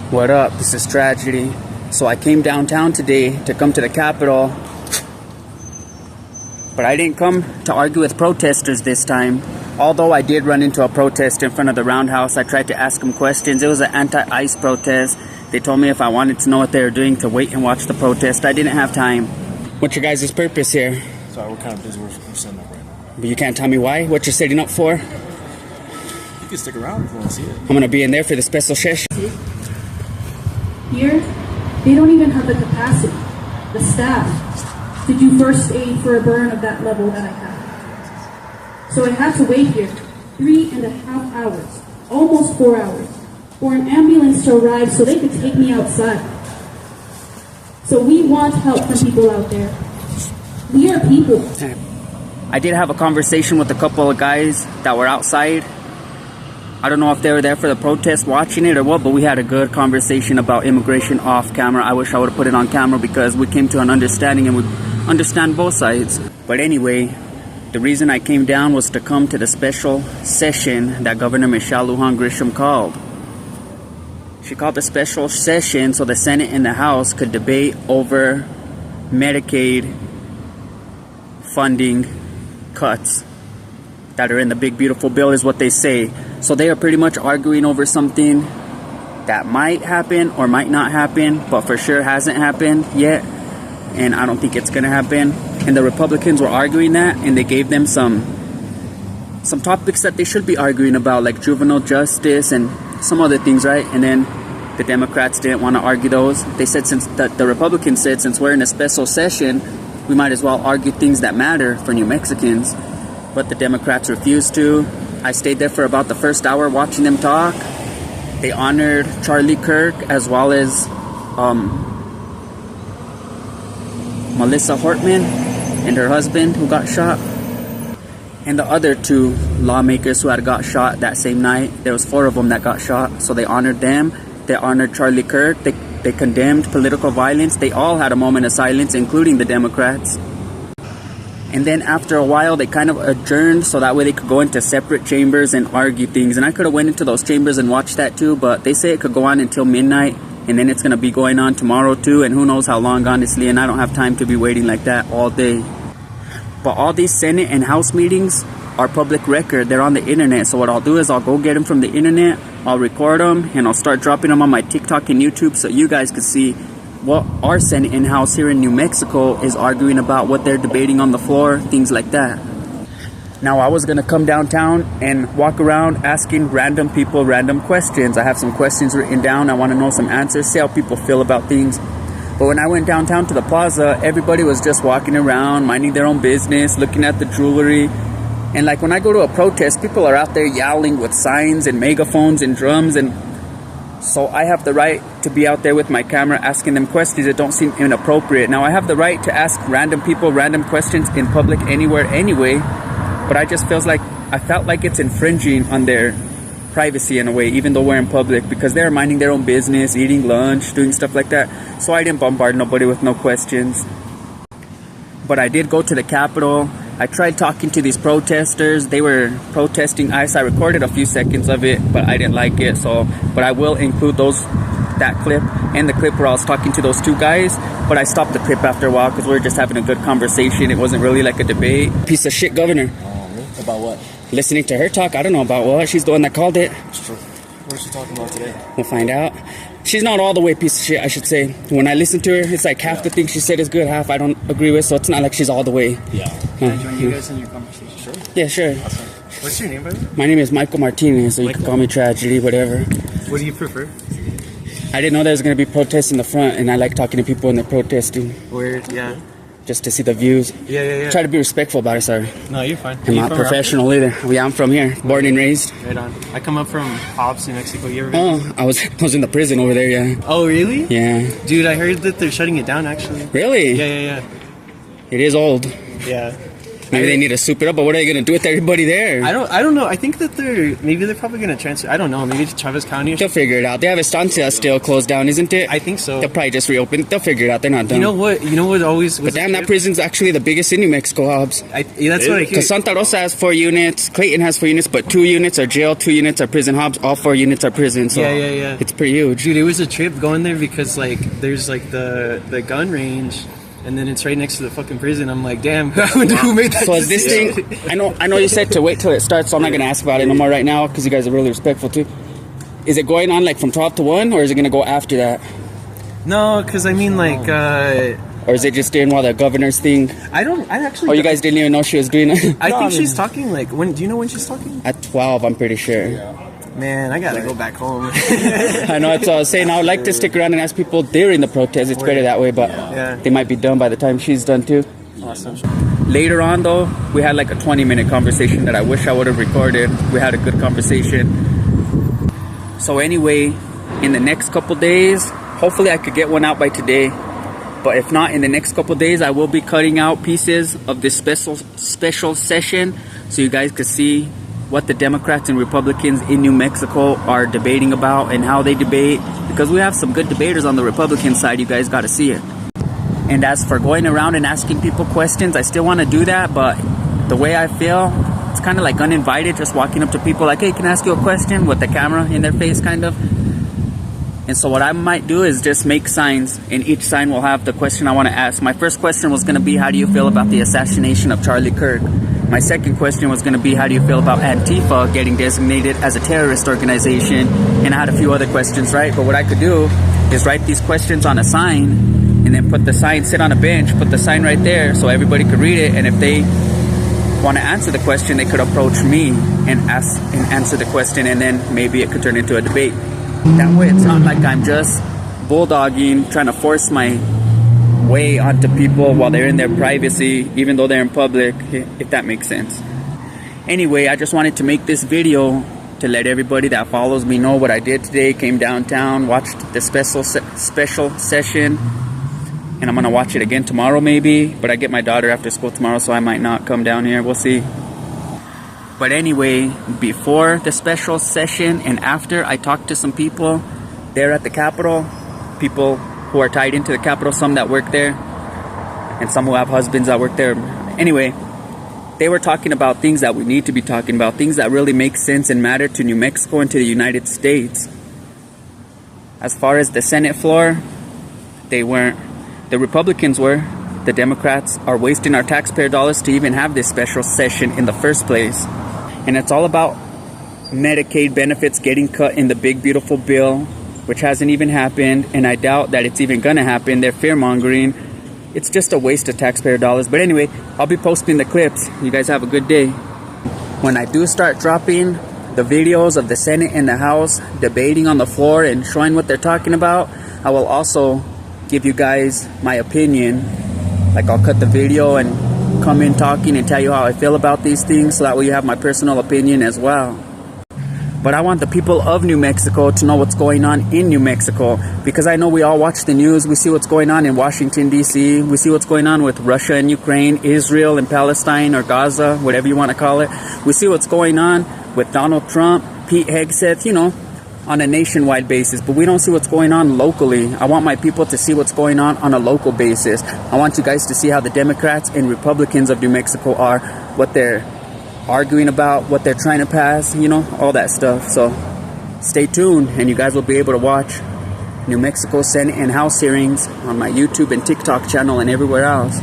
What up? This is Tragedy. So I came downtown today to come to the Capitol, but I didn't come to argue with protesters this time. Although I did run into a protest in front of the Roundhouse, I tried to ask them questions. It was an anti-ICE protest. They told me if I wanted to know what they were doing to wait and watch the protest. I didn't have time. What's your guys' purpose here? Sorry, we're kind of busy. We're setting up right now. But you can't tell me why? What you're setting up for? You can stick around if you want to see it. I'm gonna be in there for the special session. Here, they don't even have the capacity, the staff, to do first aid for a burn of that level that I have. So I had to wait here 3.5 hours, almost 4 hours, for an ambulance to arrive so they could take me outside. So we want help from people out there. We are people. I did have a conversation with a couple of guys that were outside. I don't know if they were there for the protest watching it or what, but we had a good conversation about immigration off camera. I wish I would have put it on camera because we came to an understanding and we understand both sides. But anyway, the reason I came down was to come to the special session that Governor Michelle Lujan Grisham called. She called a special session so the Senate and the House could debate over Medicaid funding cuts that are in the big beautiful bill is what they say. So they are pretty much arguing over something that might happen or might not happen, but for sure hasn't happened yet, and I don't think it's gonna happen. And the Republicans were arguing that, and they gave them some topics that they should be arguing about, like juvenile justice and some other things, right? And then the Democrats didn't want to argue those. They said the Republicans said since we're in a special session, we might as well argue things that matter for New Mexicans. But the Democrats refused to. I stayed there for about the first hour watching them talk. They honored Charlie Kirk as well as Melissa Hortman and her husband who got shot. And the other two lawmakers who had got shot that same night. There was 4 of them that got shot, so they honored them. They honored Charlie Kirk. They condemned political violence. They all had a moment of silence, including the Democrats. And then after a while, they kind of adjourned so that way they could go into separate chambers and argue things. And I could have went into those chambers and watched that too, but they say it could go on until midnight, and then it's going to be going on tomorrow too, and who knows how long, honestly, and I don't have time to be waiting like that all day. But all these Senate and House meetings are public record. They're on the internet, so what I'll do is I'll go get them from the internet, I'll record them, and I'll start dropping them on my TikTok and YouTube so you guys can see what our Senate and House here in New Mexico is arguing about, what they're debating on the floor, things like that. Now, I was going to come downtown and walk around asking random people random questions. I have some questions written down. I want to know some answers, see how people feel about things. But when I went downtown to the plaza, everybody was just walking around, minding their own business, looking at the jewelry. And like when I go to a protest, people are out there yelling with signs and megaphones and drums, and so I have the right to be out there with my camera asking them questions that don't seem inappropriate. Now, I have the right to ask random people random questions in public anywhere anyway, but I just felt like it's infringing on their privacy in a way, even though we're in public, because they're minding their own business, eating lunch, doing stuff like that. So I didn't bombard nobody with no questions. But I did go to the Capitol. I tried talking to these protesters. They were protesting ICE. I recorded a few seconds of it, but I didn't like it. But I will include that clip and the clip where I was talking to those 2 guys. But I stopped the clip after a while because we were just having a good conversation. It wasn't really like a debate. Piece of shit governor. About what? Listening to her talk, I don't know about what. She's the one that called it. It's true. What is she talking about today? We'll find out. She's not all the way piece of shit, I should say. When I listen to her, it's like half the things she said is good, half I don't agree with, so it's not like she's all the way. Yeah. Can I join you guys in your conversation? Sure. Yeah, sure. Awesome. What's your name, buddy? My name is Michael Martinez, so you can call me Tragedy, whatever. What do you prefer? I didn't know there was going to be protests in the front, and I like talking to people when they're protesting. Weird, yeah. Just to see the views. Yeah. Try to be respectful about it, sorry. No, you're fine. I'm not professional either. Yeah, I'm from here, born and raised. Right on. I come up from Hobbs, New Mexico. You ever been? Oh, I was in the prison over there, yeah. Oh, really? Yeah. Dude, I heard that they're shutting it down, actually. Really? Yeah. It is old. Yeah. Maybe they need to soup it up, but what are they going to do with everybody there? I don't know. I think that they're probably going to transfer. I don't know. Maybe to Travis County. They'll figure it out. They have Estancia still closed down, isn't it? I think so. They'll probably just reopen. They'll figure it out. They're not done. You know what always was. But damn, that prison's actually the biggest in New Mexico, Hobbs. That's what I hear. Because Santa Rosa has 4 units, Clayton has 4 units, but 2 units are jail, 2 units are prison. Hobbs, all 4 units are prison. So yeah. it's pretty huge. Dude, it was a trip going there because like there's like the gun range. And then it's right next to the fucking prison. I'm like, damn, who made that? So is this thing? I know you said to wait till it starts, so I'm not gonna ask about it no more right now because you guys are really respectful too. Is it going on like from 12 to 1, or is it gonna go after that? No, because I mean like. Or is it just doing while the governor's thing? I actually. Oh, you guys didn't even know she was doing it. I think she's talking like when? Do you know when she's talking? At 12, I'm pretty sure. Yeah. Man, I gotta go back home. I know, it's what I was saying. I would like to stick around and ask people during the protest. It's better that way, but they might be done by the time she's done too. Awesome. Later on, though, we had like a 20-minute conversation that I wish I would have recorded. We had a good conversation. So anyway, in the next couple days, hopefully I could get one out by today. But if not, in the next couple days, I will be cutting out pieces of this special session so you guys could see what the Democrats and Republicans in New Mexico are debating about and how they debate, because we have some good debaters on the Republican side. You guys got to see it. And as for going around and asking people questions, I still want to do that, but the way I feel, it's kind of like uninvited, just walking up to people like, hey, can I ask you a question, with the camera in their face kind of. And so what I might do is just make signs, and each sign will have the question I want to ask. My first question was going to be, how do you feel about the assassination of Charlie Kirk? My second question was going to be, how do you feel about Antifa getting designated as a terrorist organization? And I had a few other questions, right? But what I could do is write these questions on a sign and then put the sign, sit on a bench, put the sign right there so everybody could read it. And if they want to answer the question, they could approach me and ask and answer the question, and then maybe it could turn into a debate. That way it's not like I'm just bulldogging, trying to force my way onto people while they're in their privacy, even though they're in public, if that makes sense. Anyway, I just wanted to make this video to let everybody that follows me know what I did today. Came downtown, watched the special session, and I'm gonna watch it again tomorrow maybe, but I get my daughter after school tomorrow, so I might not come down here. We'll see. But anyway, before the special session and after, I talked to some people there at the Capitol, people who are tied into the Capitol, some that work there, and some who have husbands that work there. Anyway, they were talking about things that we need to be talking about, things that really make sense and matter to New Mexico and to the United States. As far as the Senate floor, they weren't. The Republicans were. The Democrats are wasting our taxpayer dollars to even have this special session in the first place. And it's all about Medicaid benefits getting cut in the big beautiful bill, which hasn't even happened, and I doubt that it's even gonna happen. They're fear-mongering. It's just a waste of taxpayer dollars. But anyway, I'll be posting the clips. You guys have a good day. When I do start dropping the videos of the Senate and the House debating on the floor and showing what they're talking about, I will also give you guys my opinion. Like, I'll cut the video and come in talking and tell you how I feel about these things, so that way you have my personal opinion as well. But I want the people of New Mexico to know what's going on in New Mexico, because I know we all watch the news. We see what's going on in Washington, D.C. We see what's going on with Russia and Ukraine, Israel and Palestine, or Gaza, whatever you want to call it. We see what's going on with Donald Trump, Pete Hegseth, you know, on a nationwide basis. But we don't see what's going on locally. I want my people to see what's going on a local basis. I want you guys to see how the Democrats and Republicans of New Mexico are, what they're arguing about, what they're trying to pass, you know, all that stuff. So stay tuned, and you guys will be able to watch New Mexico Senate and House hearings on my YouTube and TikTok channel and everywhere else.